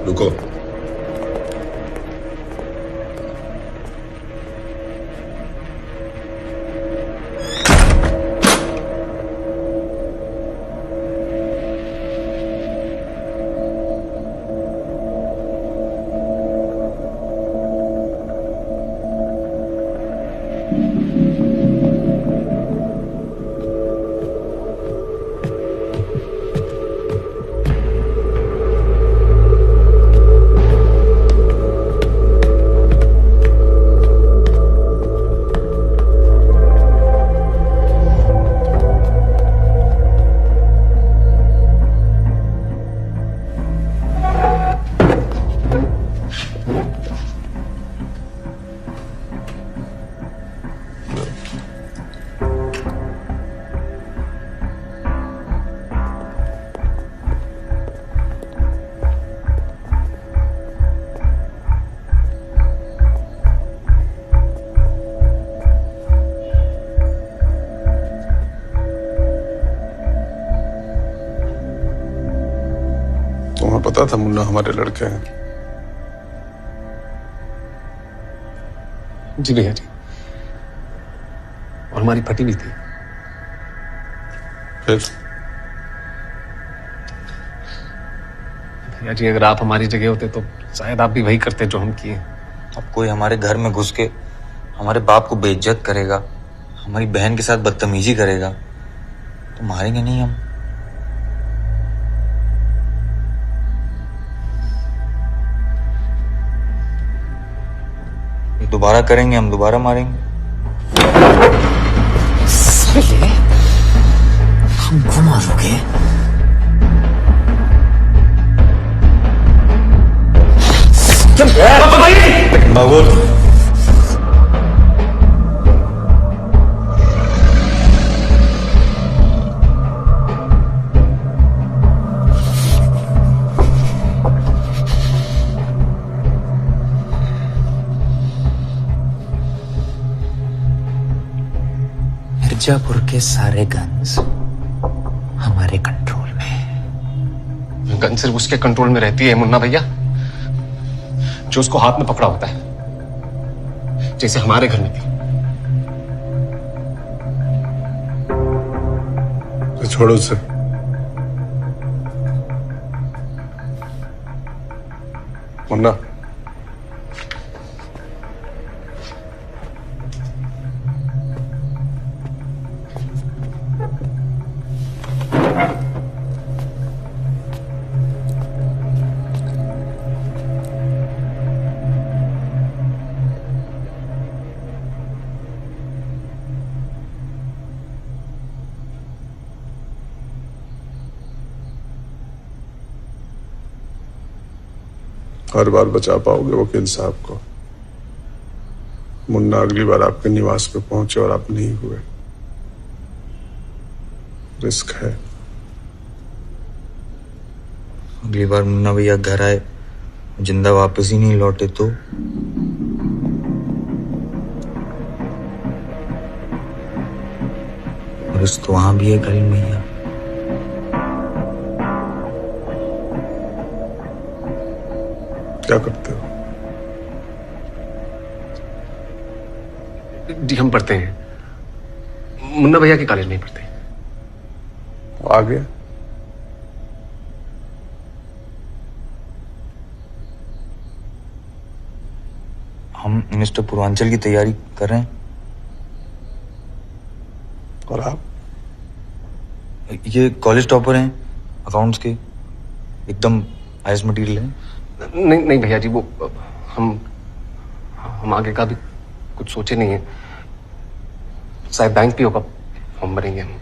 रुको। तुम्हें पता था मुन्ना हमारे लड़के हैं? जी भैया जी, और हमारी फटी भी थी। फिर भैया जी, अगर आप हमारी जगह होते तो शायद आप भी वही करते जो हम किए। अब कोई हमारे घर में घुस के हमारे बाप को बेइज्जत करेगा, हमारी बहन के साथ बदतमीजी करेगा तो मारेंगे नहीं हम? ये दोबारा करेंगे हम दोबारा मारेंगे। हमको मारोगे? बाबूल मिर्जापुर के सारे गन्स हमारे कंट्रोल में। गन सिर्फ उसके कंट्रोल में रहती है मुन्ना भैया जो उसको हाथ में पकड़ा होता है, जैसे हमारे घर में थी। तो छोड़ो उसे। मुन्ना, हर बार बचा पाओगे वकील साहब को? मुन्ना अगली बार आपके निवास पे पहुंचे और आप नहीं हुए, रिस्क है। अगली बार मुन्ना भैया घर आए जिंदा वापस ही नहीं लौटे तो? रिस्क तो वहां भी है करीम भैया। क्या करते हो? जी हम पढ़ते हैं, मुन्ना भैया के कॉलेज में ही पढ़ते हैं। आ गया? हम मिस्टर पूर्वांचल की तैयारी कर रहे हैं। और आप? ये कॉलेज टॉपर हैं, अकाउंट्स के, एकदम हाईएस्ट मटेरियल है। नहीं नहीं भैया जी, वो हम आगे का भी कुछ सोचे नहीं है। शायद बैंक पीओ का फॉर्म भरेंगे हम।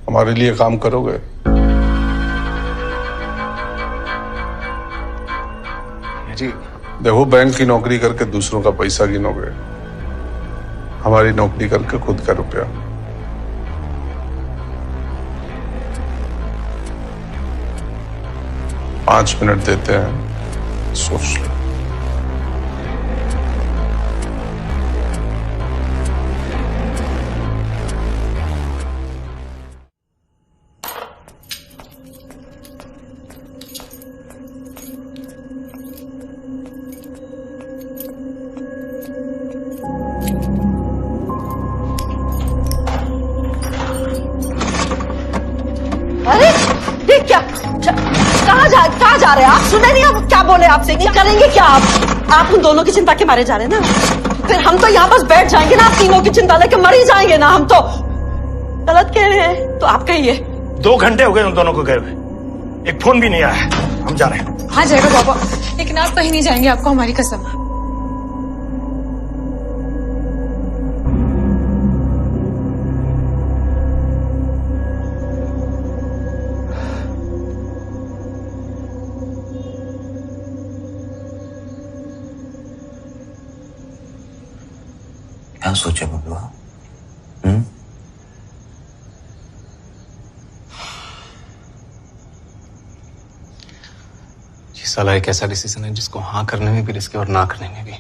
हमारे लिए काम करोगे? जी देखो, बैंक की नौकरी करके दूसरों का पैसा गिनोगे, हमारी नौकरी करके खुद का रुपया। पांच मिनट देते हैं, सोच लो। अरे ये क्या, कहाँ जा रहे हैं आप? सुने नहीं आप क्या बोले आपसे? ये करेंगे क्या आप उन दोनों की चिंता के मारे जा रहे हैं ना? फिर हम तो यहाँ बस बैठ जाएंगे ना, आप तीनों की चिंता लेके मर ही जाएंगे ना। हम तो गलत कह रहे हैं तो आप कहिए। 2 घंटे हो गए उन दोनों को गए हुए, एक फोन भी नहीं आया है। हम जा रहे हैं। हाँ जाएगा बाबा, लेकिन आप कहीं नहीं जाएंगे, आपको हमारी कसम। क्या सोचे बबलुआ? ये साला एक ऐसा डिसीजन है जिसको हाँ करने में भी रिस्क है और ना करने में भी।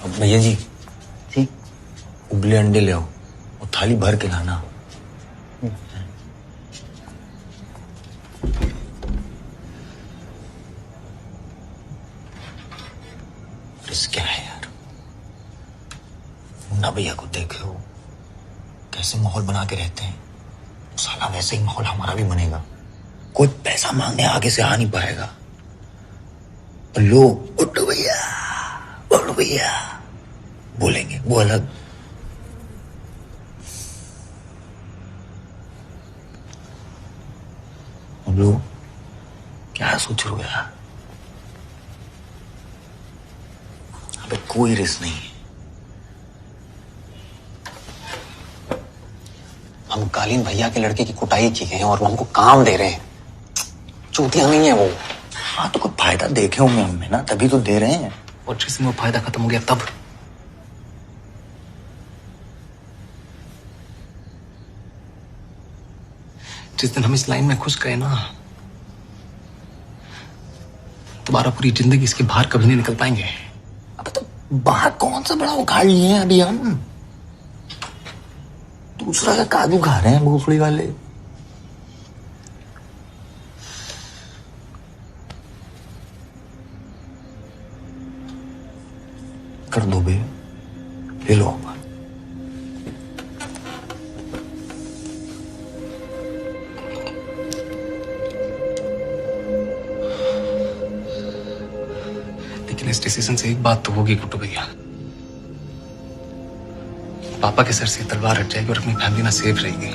अब भैया जी, ठीक, उबले अंडे ले आओ और थाली भर के लाना। क्या है यार, मुन्ना भैया को देखे हो कैसे माहौल बना के रहते हैं, साला वैसे ही माहौल हमारा भी बनेगा। कोई पैसा मांगने आगे से आ नहीं पाएगा। और लोग उठो भैया बोलेंगे, वो अलग। हम लोग क्या सोच रहे हो यार? अबे कोई रिस्क नहीं है। हम कालीन भैया के लड़के की कुटाई की गए हैं और वो हमको काम दे रहे हैं। चूतिया नहीं है वो। हाँ तो कोई फायदा देखे होंगे हमें ना, तभी तो दे रहे हैं। और जिसमें वो फायदा खत्म हो गया तब जिस दिन हम इस लाइन में घुस गए ना, दोबारा पूरी जिंदगी इसके बाहर कभी नहीं निकल पाएंगे। अब तो बाहर कौन सा बड़ा उखाड़ लिए हैं अभी हम? दूसरा का काजू खा रहे हैं भोसड़ी वाले। कर दो बे, ले लो। लेकिन इस डिसीजन से एक बात तो होगी गुड्डू भैया, पापा के सर से तलवार हट जाएगी और अपनी फैमिली ना सेफ रहेगी,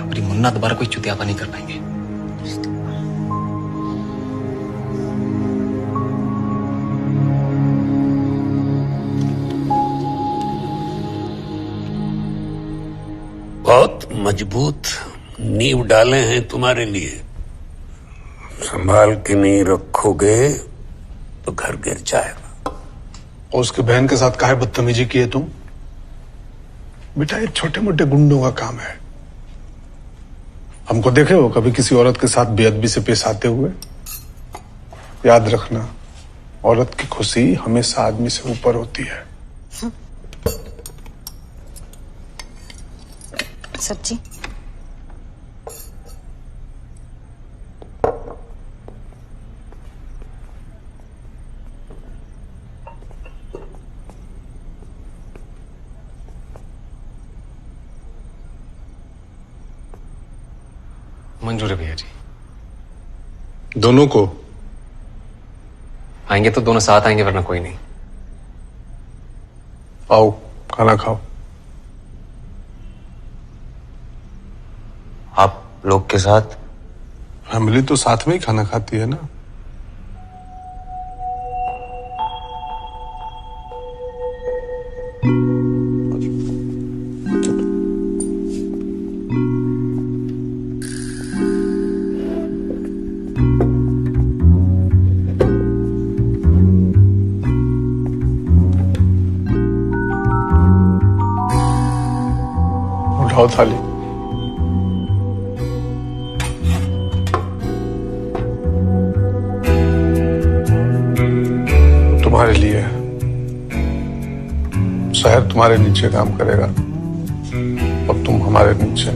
और ये मुन्ना दोबारा कोई चुतियापा नहीं कर पाएंगे। बहुत मजबूत नींव डाले हैं तुम्हारे लिए, संभाल के नहीं रखोगे तो घर गिर जाएगा। और उसकी बहन के साथ काहे बदतमीजी की है तुम? बेटा ये छोटे मोटे गुंडों का काम है। हमको देखे हो कभी किसी औरत के साथ बेअदबी से पेश आते हुए? याद रखना, औरत की खुशी हमेशा आदमी से ऊपर होती है। सच्ची? मंजूर है भैया जी। दोनों को आएंगे तो दोनों साथ आएंगे, वरना कोई नहीं। आओ खाना खाओ। आप लोग के साथ? फैमिली तो साथ में ही खाना खाती है ना। उठाओ थाली। तुम्हारे लिए है। शहर तुम्हारे नीचे काम करेगा, अब तुम हमारे नीचे।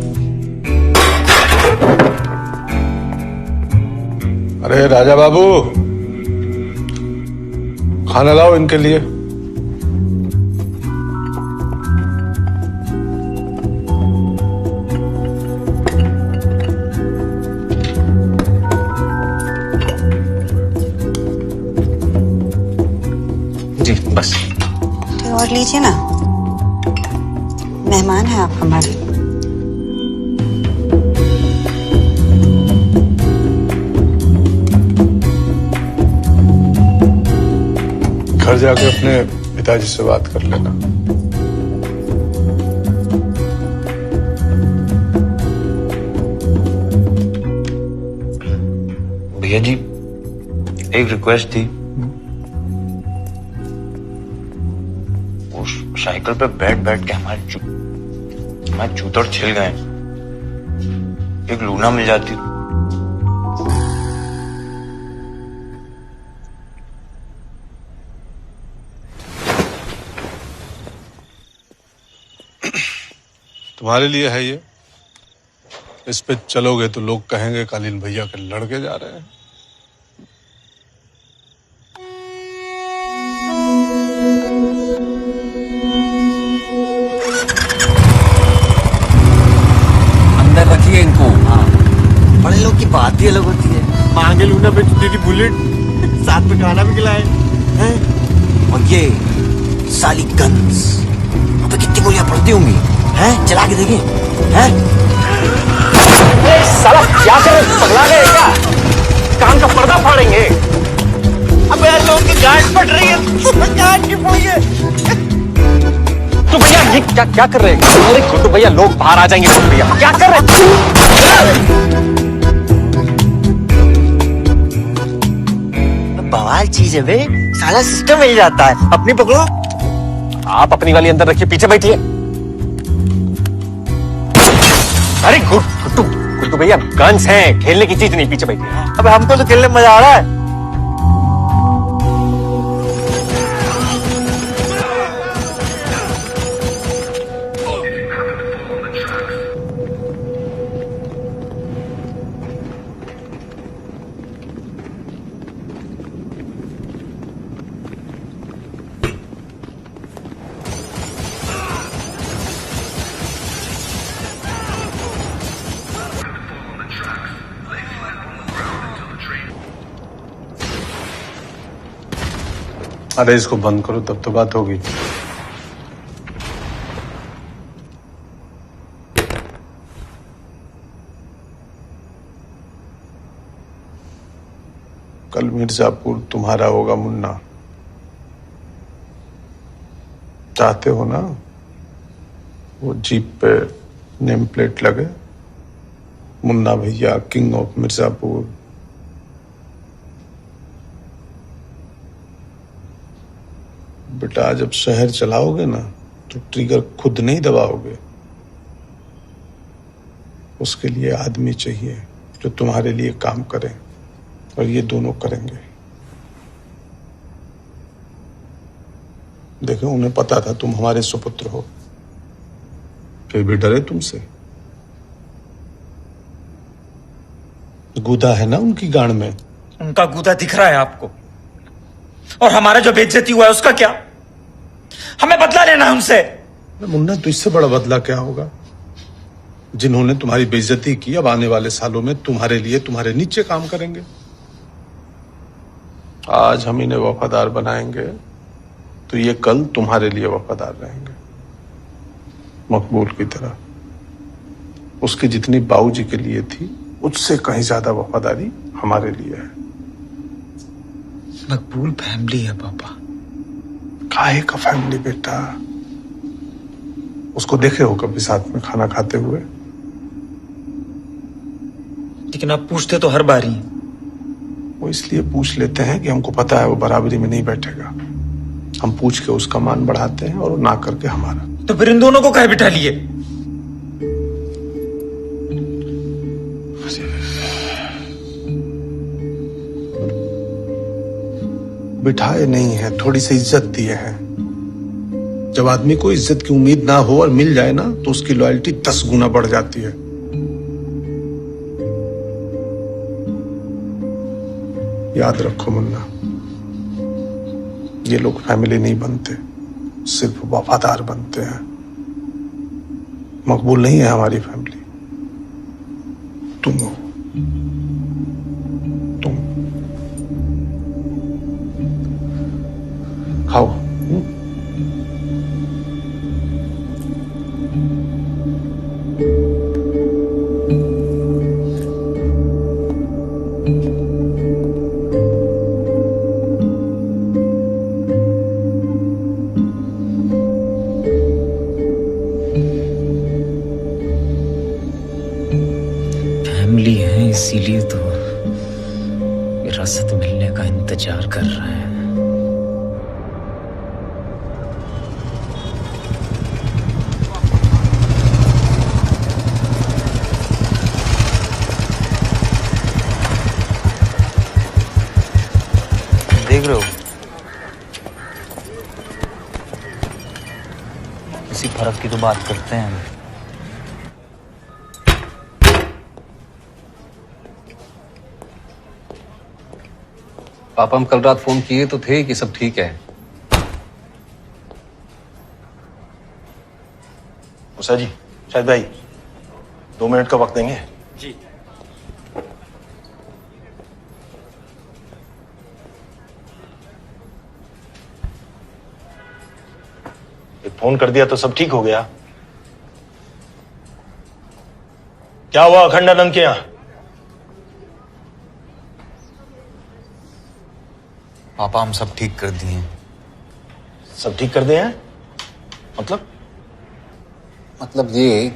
अरे राजा बाबू, खाना लाओ इनके लिए। जी बस। तो और लीजिए ना, मेहमान हैं आप हमारे। घर जाके अपने पिताजी से बात कर लेना। भैया जी, एक रिक्वेस्ट थी। उस साइकिल पे बैठ बैठ के हमारे जूतड़ छिल गए। एक लूना मिल जाती। तुम्हारे लिए है ये। इस पे चलोगे तो लोग कहेंगे कालीन भैया के लड़के जा रहे हैं। अंदर रखिए इनको। हाँ, बड़े लोग की बात ही अलग होती है। मांगे लूना पे दीदी बुलेट, साथ में खाना भी खिलाए हैं। और ये साली गन्स, अब कितनी गोलियां पड़ती होंगी हैं? चला के देखें हैं? साला क्या कर रहे हो? पगला गए क्या? कान का पर्दा फाड़ेंगे। अबे लोगों की गांड फट रही है, गांड की पोई है। तो भैया ये क्या कर रहे हैं? अरे गुड्डू भैया, लोग बाहर आ जाएंगे। गुड्डू भैया क्या कर रहे हैं? बवाल चीज है बे, साला सिस्टम मिल जाता है। अपनी पकड़ो। आप अपनी वाली अंदर रखिए, पीछे बैठिए। अरे गुड्डू भैया, गन्स हैं, खेलने की चीज नहीं, पीछे बैठिए। अबे हमको तो खेलने में मजा आ रहा है। अरे इसको बंद करो, तब तो बात होगी। कल मिर्जापुर तुम्हारा होगा मुन्ना। चाहते हो ना वो जीप पे नेम प्लेट लगे, मुन्ना भैया किंग ऑफ मिर्जापुर। बेटा जब शहर चलाओगे ना तो ट्रिगर खुद नहीं दबाओगे। उसके लिए आदमी चाहिए जो तुम्हारे लिए काम करे, और ये दोनों करेंगे। देखो, उन्हें पता था तुम हमारे सुपुत्र हो, फिर भी डरे तुमसे। गूदा है ना उनकी गांड में। उनका गूदा दिख रहा है आपको, और हमारा जो बेइज्जती हुआ है उसका क्या? हमें बदला लेना है उनसे। मुन्ना, तो इससे बड़ा बदला क्या होगा? जिन्होंने तुम्हारी बेइज्जती की, अब आने वाले सालों में तुम्हारे लिए तुम्हारे नीचे काम करेंगे। आज हम इन्हें वफादार बनाएंगे तो ये कल तुम्हारे लिए वफादार रहेंगे, मकबूल की तरह। उसकी जितनी बाबूजी के लिए थी, उससे कहीं ज्यादा वफादारी हमारे लिए है। मकबूल फैमिली है पापा। काहे का फैमिली बेटा? उसको देखे हो कभी साथ में खाना खाते हुए? लेकिन आप पूछते तो हर बार ही। वो इसलिए पूछ लेते हैं कि हमको पता है वो बराबरी में नहीं बैठेगा। हम पूछ के उसका मान बढ़ाते हैं और ना करके हमारा। तो फिर इन दोनों को काहे बिठा लिए? बिठाए नहीं है, थोड़ी सी इज्जत दिए हैं। जब आदमी को इज्जत की उम्मीद ना हो और मिल जाए ना, तो उसकी लॉयल्टी 10 गुना बढ़ जाती है। याद रखो मुन्ना, ये लोग फैमिली नहीं बनते, सिर्फ वफादार बनते हैं। मकबूल नहीं है हमारी फैमिली, तुम हो। तुम खाओ। फैमिली है इसीलिए तो विरासत मिलने का इंतजार कर रहा है। देख रहे हो, इसी फर्क की तो बात करते हैं हम। पापा हम कल रात फोन किए तो थे कि सब ठीक है। उषा जी, शायद भाई 2 मिनट का वक्त देंगे? जी। एक फोन कर दिया तो सब ठीक हो गया? क्या हुआ अखंडानंद के यहां? पापा हम सब ठीक कर दिए। सब ठीक कर दिए हैं? मतलब ये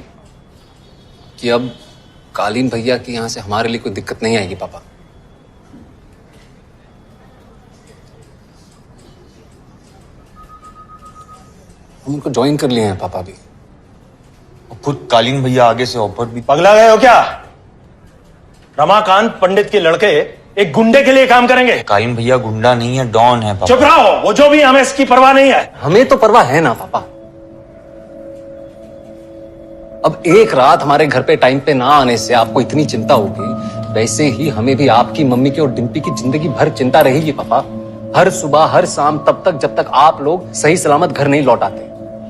कि अब कालीन भैया के यहां से हमारे लिए कोई दिक्कत नहीं आएगी पापा। हम उनको ज्वाइन कर लिए हैं पापा भी। खुद कालीन भैया आगे से ऑफर भी। पगला गए हो क्या? रमाकांत पंडित के लड़के एक गुंडे के लिए काम करेंगे? कालीन भैया गुंडा नहीं है, डॉन है पापा। चुप रहो, वो जो भी, हमें इसकी परवाह नहीं है। हमें तो परवाह है ना पापा। अब एक रात हमारे घर पे टाइम पे ना आने से आपको इतनी चिंता होगी, वैसे ही हमें भी आपकी मम्मी की और डिम्पी की जिंदगी भर चिंता रहेगी पापा। हर सुबह हर शाम, तब तक जब तक आप लोग सही सलामत घर नहीं लौट आते।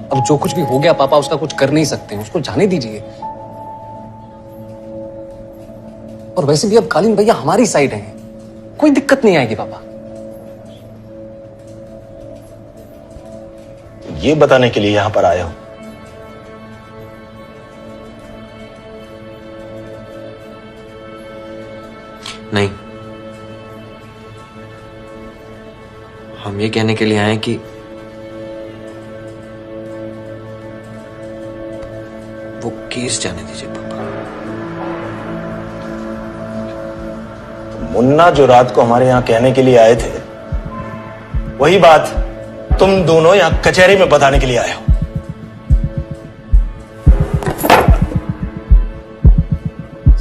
अब जो कुछ भी हो गया पापा, उसका कुछ कर नहीं सकते, उसको जाने दीजिए। और वैसे भी अब कालीन भैया हमारी साइड हैं, कोई दिक्कत नहीं आएगी पापा। ये बताने के लिए यहां पर आए हो? नहीं, हम ये कहने के लिए आए कि वो केस जाने दीजिए पापा। मुन्ना जो रात को हमारे यहां कहने के लिए आए थे, वही बात तुम दोनों यहां कचहरी में बताने के लिए आए हो।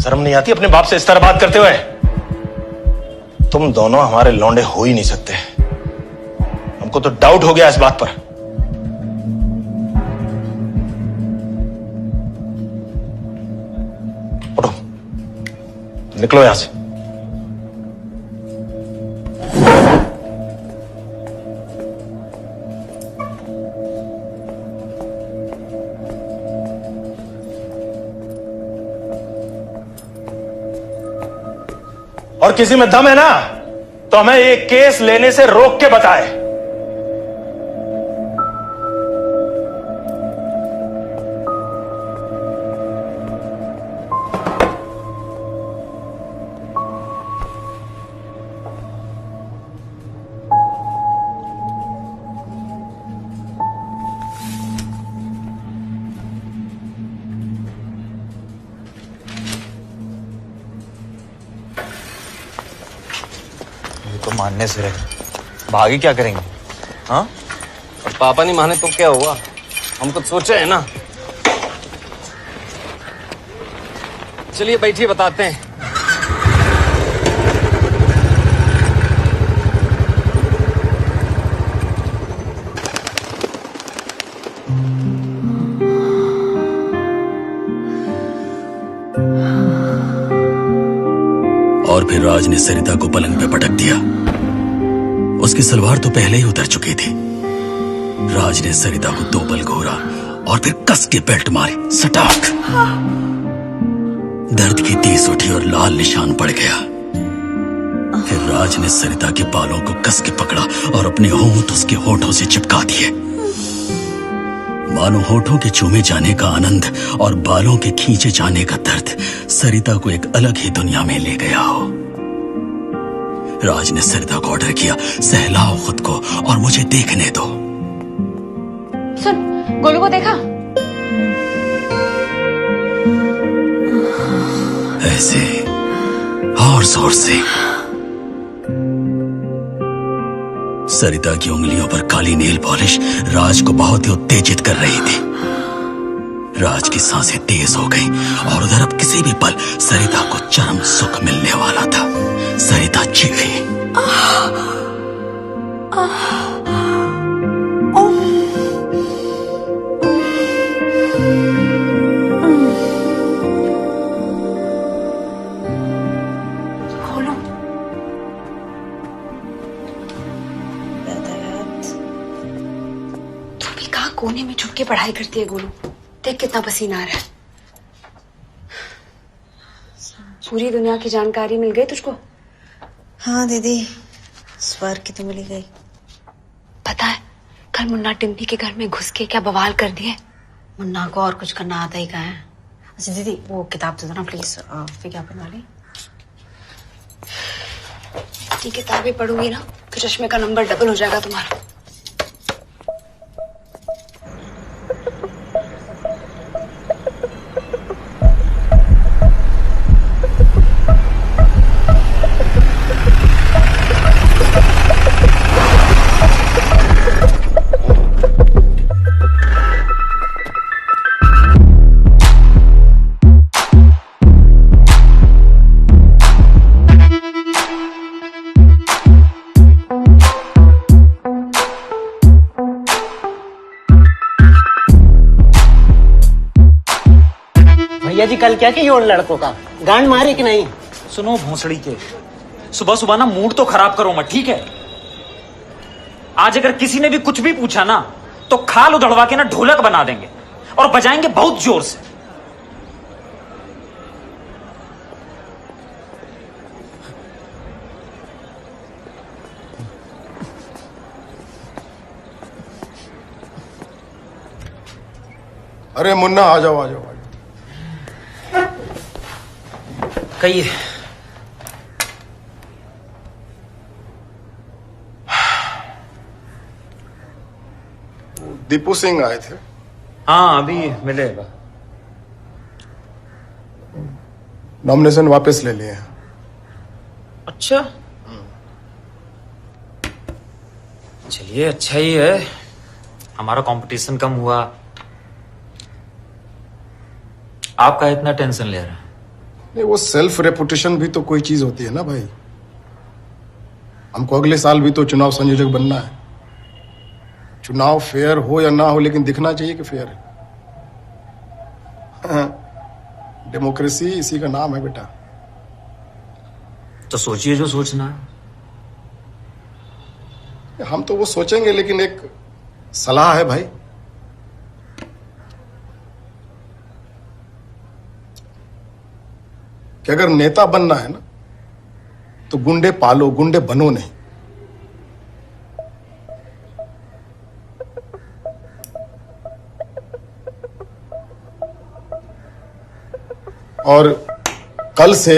शर्म नहीं आती अपने बाप से इस तरह बात करते हुए? तुम दोनों हमारे लौंडे हो ही नहीं सकते। हमको तो डाउट हो गया इस बात पर। उठो, निकलो यहां से। और किसी में दम है ना, तो हमें ये केस लेने से रोक के बताए। तो मानने से रहे, भागी क्या करेंगे? हाँ, और पापा नहीं माने तो क्या हुआ? हम कुछ सोचे है ना। चलिए बैठिए, बताते हैं। और फिर राज ने सरिता को पलंग पे पटक दिया। उसकी सलवार तो पहले ही उतर चुकी थी। राज ने सरिता को 2 पल घूरा और फिर कस के बेल्ट मारी, सटाक। दर्द की तीस उठी और लाल निशान पड़ गया। फिर राज ने सरिता के बालों को कस के पकड़ा और अपने होंठ उसके होठों से चिपका दिए। मानो होठों के चूमे जाने का आनंद और बालों के खींचे जाने का दर्द सरिता को एक अलग ही दुनिया में ले गया हो। राज ने सरिता को ऑर्डर किया, सहलाओ खुद को और मुझे देखने दो। सुन, गोलू को देखा? ऐसे और जोर से। सरिता की उंगलियों पर काली नेल पॉलिश राज को बहुत ही उत्तेजित कर रही थी। राज की सांसें तेज हो गईं और उधर अब किसी भी पल सरिता को चरम सुख मिलने वाला था। सरिता चीखी। कोने में छुप के पढ़ाई करती है गोलू। देख कितना पसीना आ रहा है। पूरी दुनिया की जानकारी मिल गई तुझको? हाँ दीदी, स्वर्ग की तो मिल गई। पता है कल मुन्ना टिम्पी के घर में घुस के क्या बवाल कर दिए। मुन्ना को और कुछ करना आता ही कहाँ है। अच्छा दीदी, वो किताब दे दो ना प्लीज, विज्ञापन वाली। इतनी किताबें पढ़ोगी ना तो चश्मे का नंबर डबल हो जाएगा तुम्हारा। भैया जी कल क्या किया उन लड़कों का? गांड मारे कि नहीं? सुनो भोंसड़ी के, सुबह सुबह ना मूड तो खराब करो मत, ठीक है? आज अगर किसी ने भी कुछ भी पूछा ना तो खाल उधड़वा के ना ढोलक बना देंगे और बजाएंगे बहुत जोर से। अरे मुन्ना आ जाओ आ जाओ आ जाओ। कहिए। दीपू सिंह आए थे। हाँ अभी मिलेगा। नॉमिनेशन वापस ले लिए हैं। अच्छा चलिए, अच्छा ही है, हमारा कंपटीशन कम हुआ। आपका इतना टेंशन ले रहे हैं? नहीं, वो सेल्फ रेपुटेशन भी तो कोई चीज होती है ना भाई। हमको अगले साल भी तो चुनाव संयोजक बनना है। चुनाव फेयर हो या ना हो, लेकिन दिखना चाहिए कि फेयर है। डेमोक्रेसी इसी का नाम है बेटा। तो सोचिए जो सोचना है। हम तो वो सोचेंगे, लेकिन एक सलाह है भाई। कि अगर नेता बनना है ना तो गुंडे पालो, गुंडे बनो नहीं। और कल से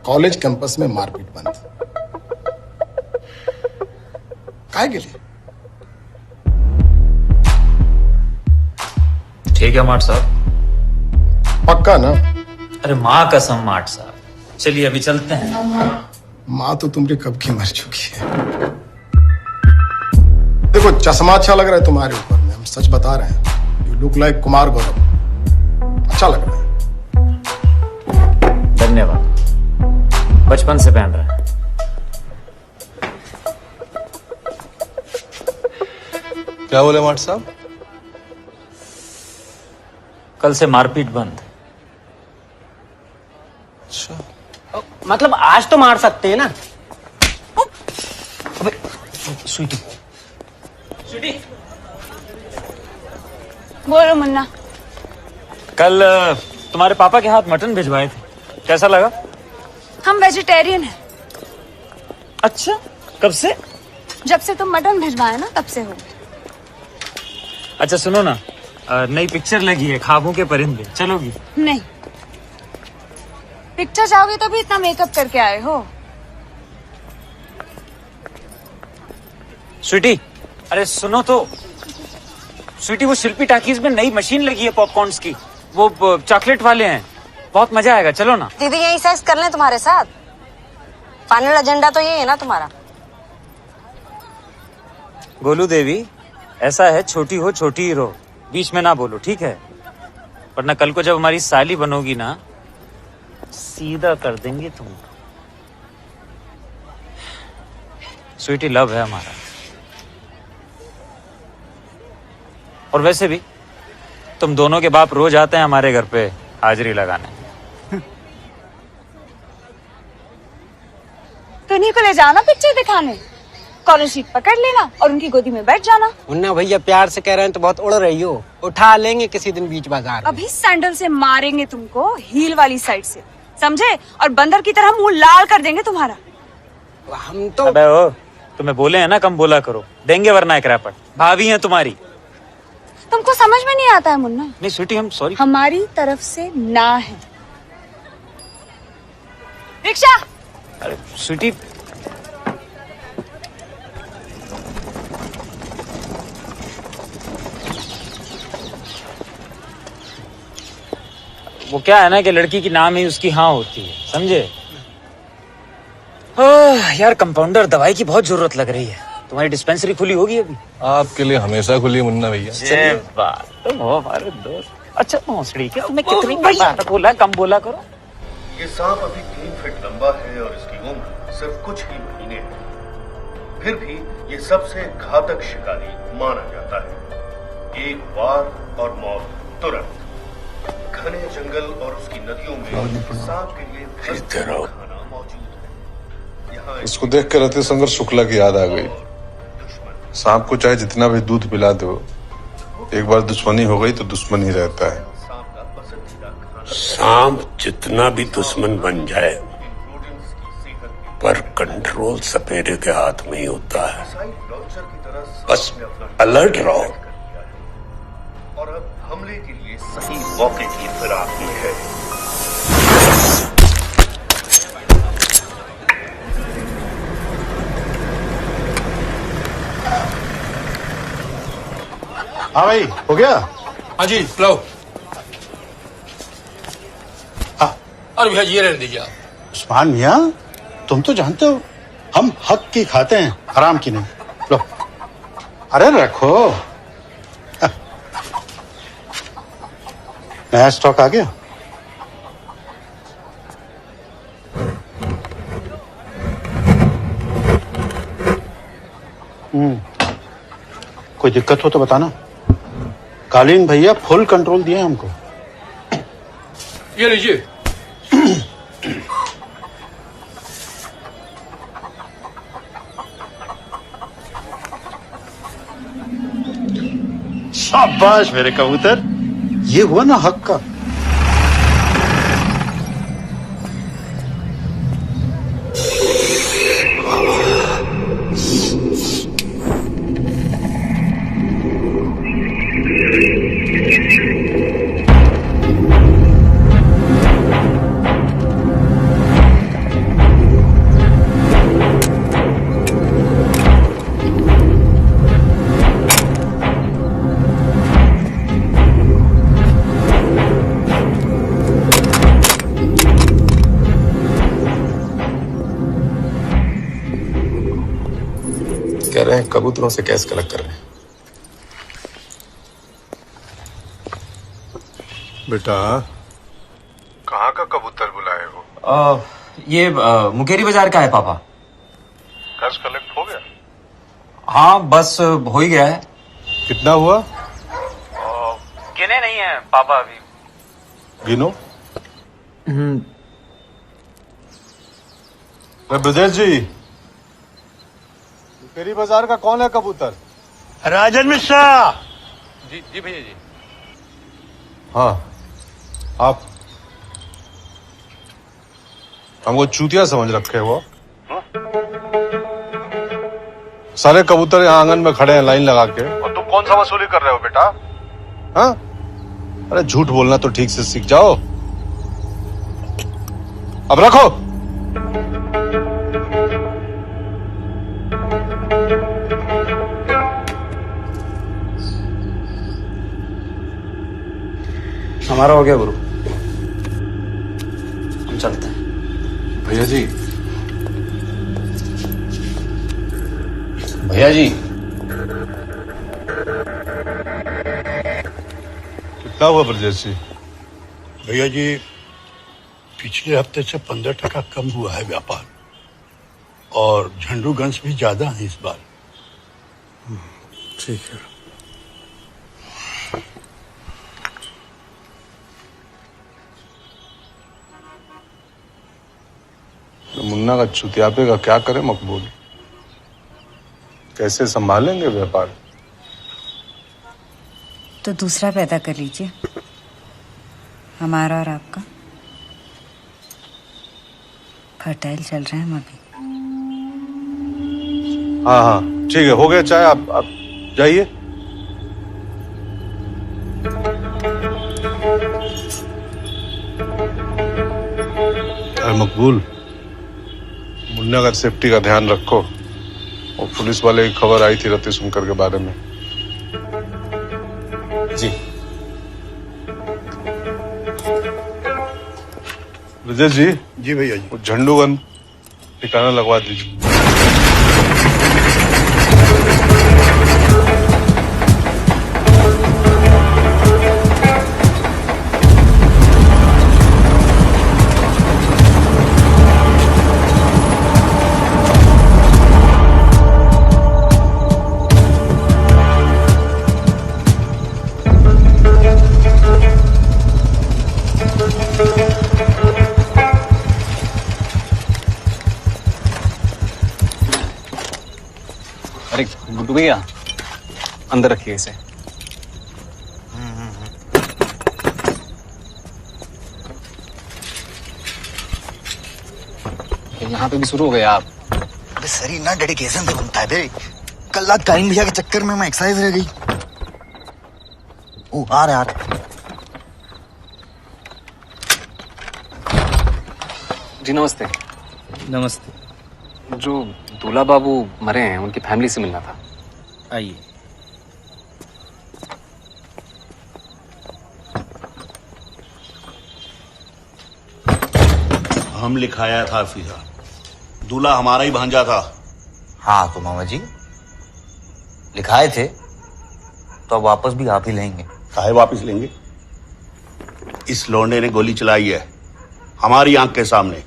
कॉलेज कैंपस में मारपीट बंद। काहे के लिए? ठीक है माट साहब। पक्का ना? अरे माँ कसम माट साहब, चलिए अभी चलते हैं। माँ तो तुमरी कब की मर चुकी है। देखो चश्मा अच्छा लग रहा है तुम्हारे ऊपर में, हम सच बता रहे हैं। You look like Kumar Gaurav. अच्छा लग रहा है। धन्यवाद, बचपन से पहन रहे हैं। क्या बोले माट साहब? कल से मारपीट बंद। अच्छा, मतलब आज तो मार सकते हैं ना? अबे स्वीटी, स्वीटी, बोलो मुन्ना। कल तुम्हारे पापा के हाथ मटन भिजवाए थे, कैसा लगा? हम वेजिटेरियन हैं। अच्छा, कब से? जब से तुम मटन भिजवाए ना तब से हो। अच्छा सुनो ना, नई पिक्चर लगी है ख्वाबों के परिंदे, चलोगी? नहीं, पिक्चर जाओगे तो भी इतना मेकअप करके आए हो। स्वीटी, अरे सुनो तो। स्वीटी, वो शिल्पी टाकीज में नई मशीन लगी है पॉपकॉर्न्स की, वो चॉकलेट वाले हैं, बहुत मजा आएगा, चलो ना। दीदी यही साइज कर लें तुम्हारे साथ? फाइनल एजेंडा तो ये है ना तुम्हारा? गोलू देवी, ऐसा है, छोटी हो छोटी ही रहो, बीच में ना बोलो, ठीक है? वरना कल को जब हमारी साली बनोगी ना, सीधा कर देंगे तुम। स्वीटी, लव है हमारा। और वैसे भी तुम दोनों के बाप रोज आते हैं हमारे घर पे हाजिरी लगाने। तो उन्हीं को ले जाना पिक्चर दिखाने, कॉलर शीट पकड़ लेना और उनकी गोदी में बैठ जाना। मुन्ना भैया प्यार से कह रहे हैं तो बहुत उड़ रही हो, उठा लेंगे किसी दिन बीच बाजार में। अभी सैंडल से मारेंगे तुमको, हील वाली साइड से, समझे? और बंदर की तरह मुंह लाल कर देंगे तुम्हारा। हम तो अबे ओ, तुम्हें बोले हैं ना कम बोला करो, देंगे वरना एक रैपट। भाभी हैं तुम्हारी। तुमको समझ में नहीं आता है मुन्ना? नहीं स्वीटी, हम सॉरी। हमारी तरफ से ना है। रिक्शा। अरे स्वीटी, वो क्या है ना कि लड़की की नाम ही उसकी हाँ होती है, समझे? यार कंपाउंडर, दवाई की बहुत जरूरत लग रही है। तुम्हारी डिस्पेंसरी खुली होगी अभी? आपके लिए हमेशा खुली मुन्ना भैया। ये बात तुम हो हमारे दोस्त। अच्छा भोसड़ी के तुम्हें कितनी बार बोला कम बोला करो। ये सांप अभी 3 फीट लंबा है और इसकी उम्र सिर्फ कुछ ही महीने है। फिर भी ये सबसे घातक शिकारी माना जाता है। एक वार और मौत तुरंत। घने जंगल और उसकी नदियों में सांप के लिए खाना मौजूद है। इसको देख कर रति शंकर शुक्ला की याद आ गई। सांप को चाहे जितना भी दूध पिला दो, एक बार दुश्मनी हो गई तो दुश्मन ही रहता है। सांप जितना भी दुश्मन बन जाए, पर कंट्रोल सपेरे के हाथ में ही होता है। बस अलर्ट रहो। और अब हमले के लिए सही मौके की फिराक में है। हाँ भाई, हो गया? हाँ जी, लो। अरे भैया ये रहने दीजिए आप। उस्मान मियाँ, तुम तो जानते हो हम हक की खाते हैं, हराम की नहीं। लो, अरे रखो। नया स्टॉक आ गया? कोई दिक्कत हो तो बताना। कालीन भैया फुल कंट्रोल दिए हमको। ये लीजिए। शाबाश मेरे कबूतर, ये हुआ ना हक का। कह रहे हैं कबूतरों से कैश कलेक्ट कर रहे हैं। बेटा, कहाँ का कबूतर बुलाए हो? ये मुकेरी बाजार का है पापा। कैश कलेक्ट हो गया? हाँ बस हो ही गया है। कितना हुआ? गिने नहीं है पापा अभी। गिनो। ब्रजेश जी, पेरी बाजार का कौन है कबूतर? राजन मिश्रा। जी भैया जी। हाँ, आप हमको चूतिया समझ रखे हो। सारे कबूतर यहाँ आंगन में खड़े हैं लाइन लगा के, और तुम कौन सा वसूली कर रहे हो बेटा? हाँ? अरे झूठ बोलना तो ठीक से सीख जाओ। अब रखो। हमारा हो गया गुरु, हम चलते हैं। भैया जी, भैया जी, कितना हुआ ब्रजेश जी? भैया जी, पिछले हफ्ते से 15% कम हुआ है व्यापार, और झंडूगंज भी ज्यादा है इस बार। ठीक है। मुन्ना का चुतियापे का क्या करे मकबूल? कैसे संभालेंगे व्यापार? तो दूसरा पैदा कर लीजिए, हमारा और आपका। फर्टाइल चल रहे हैं हम अभी। हाँ हाँ ठीक है, हो गया चाय। आप जाइए। अरे मकबूल, मुन्ना का सेफ्टी का ध्यान रखो। और पुलिस वाले की खबर आई थी रति सुनकर के बारे में। जी। विजय जी। जी भैया जी। झंडूगन ठिकाना लगवा दीजिए। अरे गुड्डू भैया, अंदर रखिए इसे। यहाँ पे भी शुरू हो गए आप? अबे शरीर ना डेडिकेशन से बनता है बे। कल रात कालीन भैया के चक्कर में मैं एक्सरसाइज रह गई। ओ आ रहा जी नमस्ते। नमस्ते। जो दूल्हा बाबू मरे हैं उनकी फैमिली से मिलना था। आइए। हम लिखाया था फिजा, दूल्हा हमारा ही भांजा था। हाँ तो मामा जी लिखाए थे, तो अब वापस भी आप ही लेंगे। काहे वापस लेंगे? इस लौंडे ने गोली चलाई है हमारी आंख के सामने,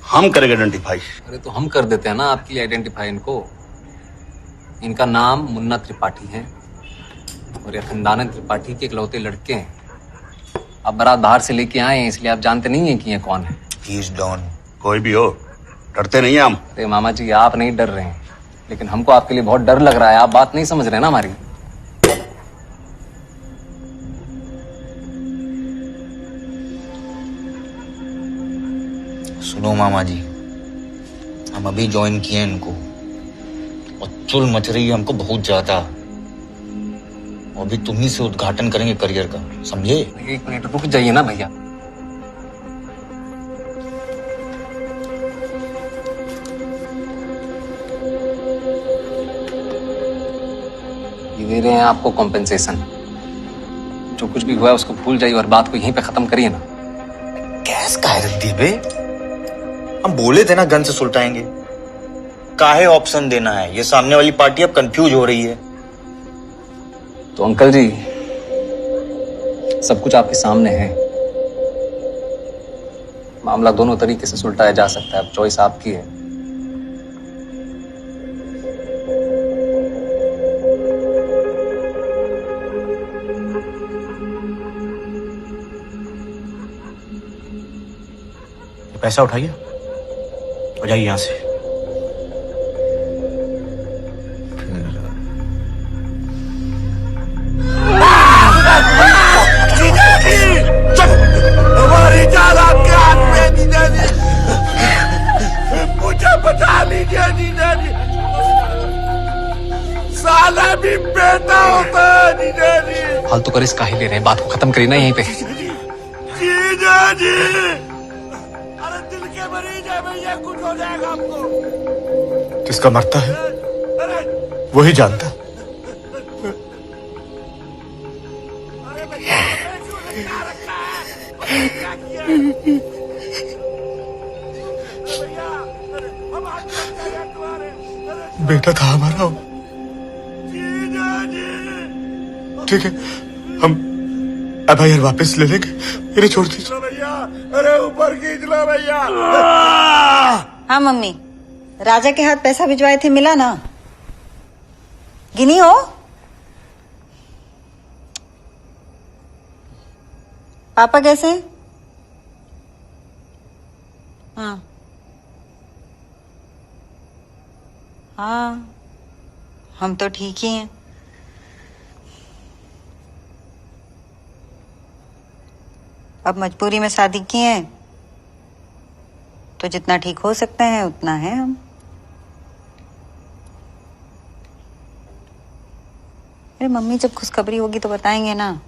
हम करेंगे आइडेंटिफाई। अरे तो हम कर देते हैं ना आपके लिए आइडेंटिफाई इनको। इनका नाम मुन्ना त्रिपाठी है और ये खानदान त्रिपाठी के इकलौते लड़के हैं। अब बारात बाहर से लेके आए हैं, इसलिए आप जानते नहीं हैं कि ये कौन है। He is Don. कोई भी हो, डरते नहीं हैं हम। अरे मामा जी, आप नहीं डर रहे हैं, लेकिन हमको आपके लिए बहुत डर लग रहा है। आप बात नहीं समझ रहे ना हमारी। सुनो मामा जी, हम अभी ज्वाइन किए इनको और चुल मच रही है हमको बहुत ज्यादा। और अभी तुम ही से उद्घाटन करेंगे करियर का, समझे? एक मिनट रुक जाइए ना भैया। ये दे रहे हैं आपको कॉम्पेंसेशन। जो कुछ भी हुआ है उसको भूल जाइए और बात को यहीं पे खत्म करिए ना। गैस काहे रख दी बे? हम बोले थे ना गन से सुलटाएंगे। काहे ऑप्शन देना है? ये सामने वाली पार्टी अब कंफ्यूज हो रही है। तो अंकल जी, सब कुछ आपके सामने है। मामला दोनों तरीके से सुलटाया जा सकता है, अब चॉइस आपकी है। पैसा उठाइए और जाइए यहां से। हमारी जान आपके हाथ में जीजा जी, मुझे बचा लीजिए जीजा जी। साला भी बेटा होता है जीजा जी। फालतू कर इसका ही ले रहे हैं, बात को खत्म करिए ना यहीं पे। जीजा जी, अरे दिल के मरीज है भैया, कुछ हो जाएगा आपको। किसका मरता है वही जानता है। बेटा था हमारा। ठीक है, हम FIR वापस ले लेंगे, इन्हें छोड़ दीजिए भैया। अरे ऊपर खींच लो भैया। हाँ मम्मी, राजा के हाथ पैसा भिजवाए थे, मिला ना? गिनी हो? पापा कैसे हैं? हाँ हाँ, हम तो ठीक ही हैं। अब मजबूरी में शादी की है तो जितना ठीक हो सकते हैं उतना है हम। अरे मम्मी, जब खुशखबरी होगी तो बताएंगे ना।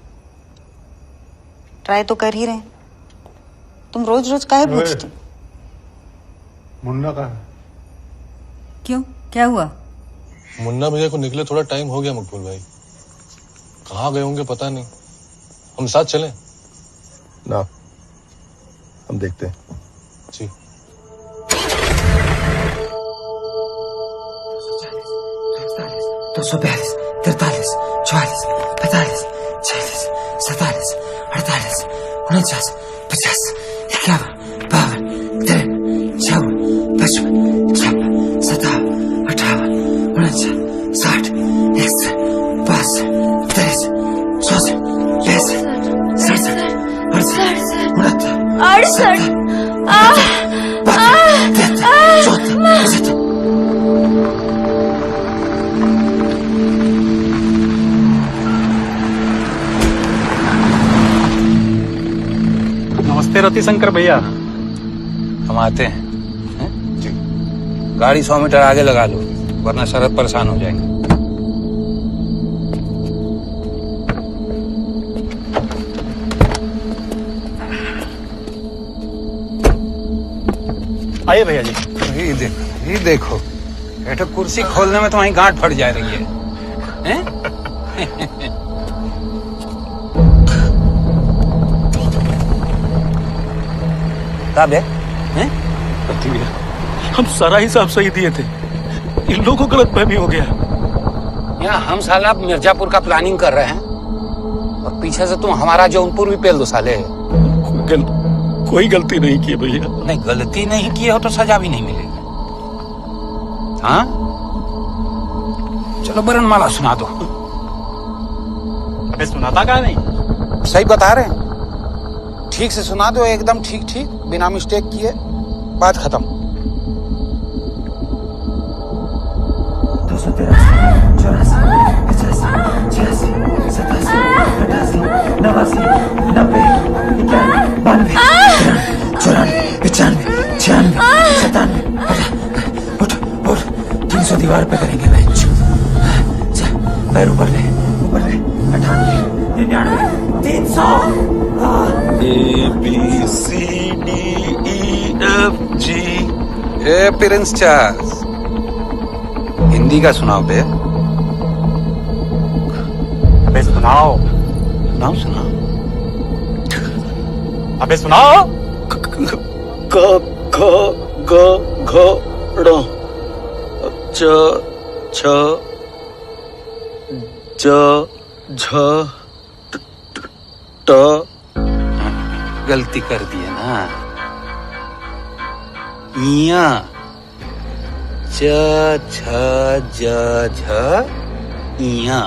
ट्राई तो कर ही रहे। तुम रोज रोज काहे पूछते? मुन्ना कहाँ है? क्यों, क्या हुआ? मुन्ना भैया को निकले थोड़ा टाइम हो गया मकबूल भाई, कहाँ गए होंगे पता नहीं। हम साथ चलें? ना, हम देखते हैं। जी। दो 242, 43, 44, 45, 46, 47, 48, 49, 50, 51, 52, 53, 54, 55, 56, 57, 58, 59, 60, 61, 62, 63, 64, 65, 66, 68, नमस्ते रतिशंकर भैया। हम आते हैं। जी। गाड़ी 100 मीटर आगे लगा लो, वरना शरद परेशान हो जाएंगे। आइए भैया जी। ये देखो बेटा, कुर्सी खोलने में तुम्हारी गांठ फट जा रही है, हैं? भैया, हम सारा हिसाब सही दिए थे, इन लोगों को गलतफहमी हो गया। यहाँ हम साला मिर्जापुर का प्लानिंग कर रहे हैं और पीछे से तुम हमारा जौनपुर भी पेल दो साले। कोई गलती नहीं की भैया। नहीं, गलती नहीं की हो तो सजा भी नहीं मिलेगी। हाँ, चलो बरनमाला सुना दो। अबे सुनाता क्या नहीं? सही बता रहे हैं, ठीक से सुना दो, एकदम ठीक ठीक, बिना मिस्टेक किए। बात खत्म। 283, 84, 85, 86, 87, 88, 89, 90, 91, 92, 94, 95, 96, 97। उठ 300 दीवार पे करेंगे बेंच। पैर ऊपर ले 98, 99, 300। ABCDEFG। ए प्रिंस चार्ल्स, हिंदी का सुनाओ बे। अबे सुनाओ। सुनाओ। अबे सुनाओ। क ख ग घ ड़ च छ ज झ ट। गलती कर दिए ना। इया च छ ज झ इया।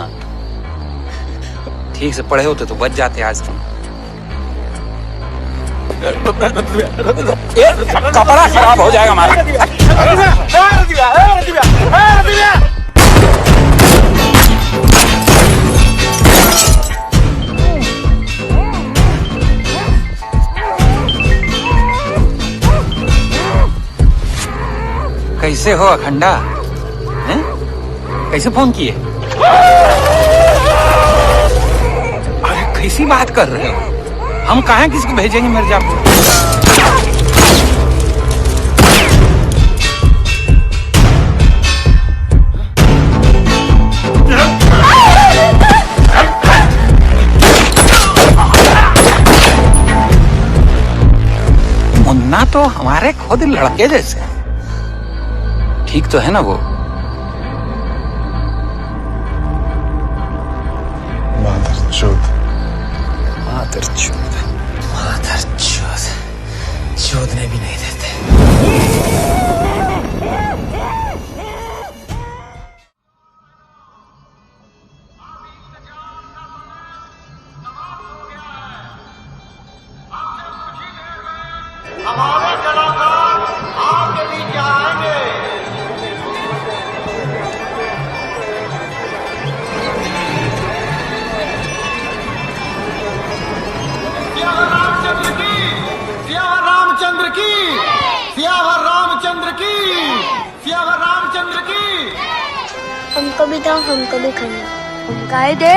ठीक से पढ़े होते तो बच जाते आज तुम। ये कपड़ा खराब हो जाएगा हमारा। कैसे हो अखंडा? हैं? कैसे फोन किए? अरे कैसी बात कर रहे हो? हम कहाँ किसको भेजेंगे मिर्जापुर? मुन्ना तो हमारे खुद लड़के जैसे, ठीक तो है ना वो? चोदने भी नहीं देते। हमारे कलाकार आपके बीच आएंगे। रामचंद्र की, सियावर रामचंद्र की, सियावर रामचंद्र की। हमको भी दो, हमको भी खरीदो। हम गाय दे,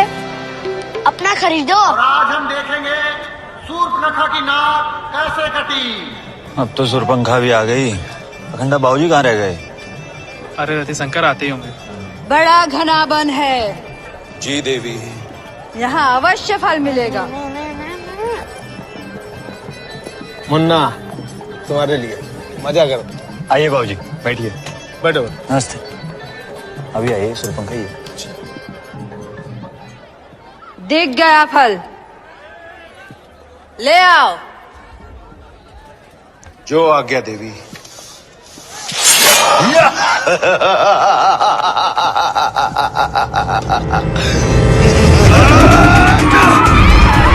अपना खरीदो। और आज हम देखेंगे सूर्पनखा की नाक कैसे कटी। अब तो सूर्पनखा भी आ गई। अखंडा बाबूजी कहाँ रह गए? अरे रतिशंकर आते ही होंगे। बड़ा घना वन है। जी देवी। यहाँ अवश्य फल मिलेगा। मुन्ना तुम्हारे लिए, मजा करो। आइए बाबूजी, बैठिए। बैठो। नमस्ते। अभी आइए सूर्पनखा। दिख गया फल, ले आओ। जो आज्ञा देवी।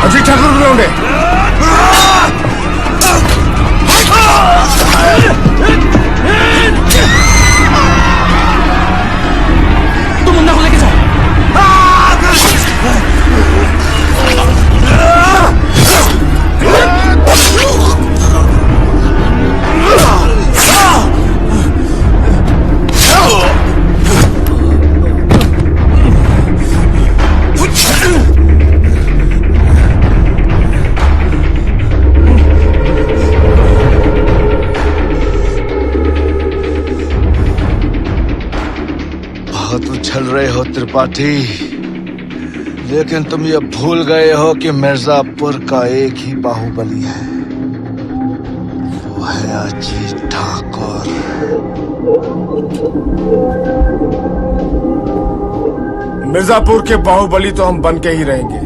अजीत ठाकुर लौंडे। तुम मुन्ना को लेके जाओ। बहुत उछल रहे हो त्रिपाठी, लेकिन तुम ये भूल गए हो कि मिर्जापुर का एक ही बाहुबली है, वो है अजीत ठाकुर। मिर्जापुर के बाहुबली तो हम बन के ही रहेंगे।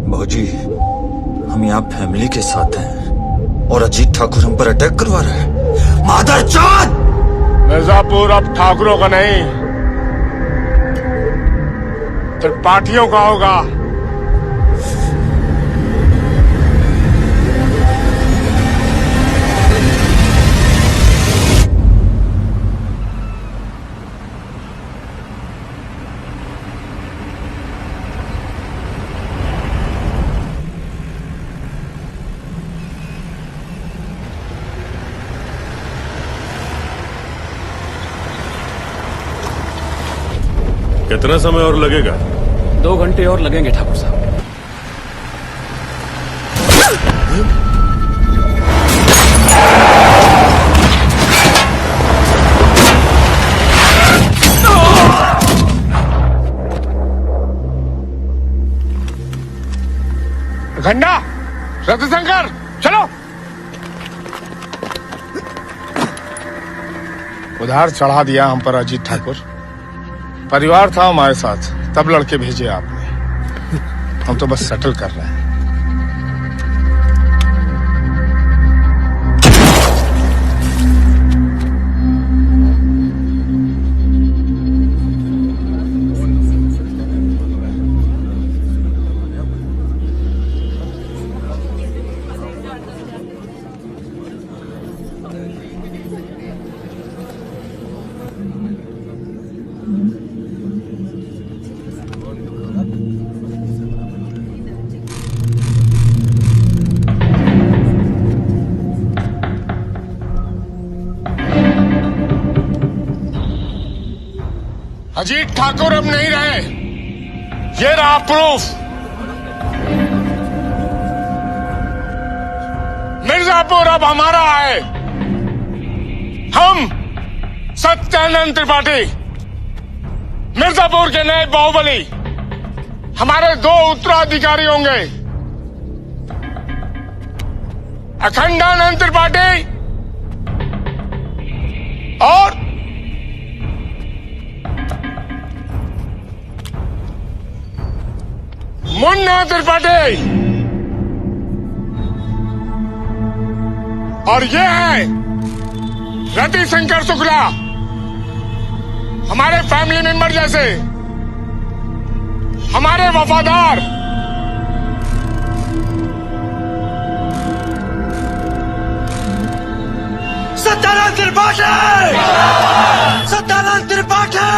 बाबूजी, हम यहाँ फैमिली के साथ हैं और अजीत ठाकुर हम पर अटैक करवा रहे हैं। मादरचोद! मिर्जापुर अब ठाकुरों का नहीं, त्रिपाठियों का होगा। कितना समय और लगेगा? 2 घंटे और लगेंगे ठाकुर साहब। घंटा, रतिशंकर, चलो। उधार चढ़ा दिया हम पर अजीत ठाकुर। परिवार था हमारे साथ, तब लड़के भेजे आपने। हम तो बस सेटल कर रहे हैं। अजीत ठाकुर अब नहीं रहे, ये रहा प्रूफ। मिर्जापुर अब हमारा है। हम सत्यानंद त्रिपाठी मिर्जापुर के नए बाहुबली, हमारे 2 उत्तराधिकारी होंगे, अखंडानंद त्रिपाठी और मुन्ना त्रिपाठी। और ये है रति शंकर शुक्ला, हमारे फैमिली मेंबर जैसे, हमारे वफादार। सत्यानंद त्रिपाठी, सत्यानंद त्रिपाठी।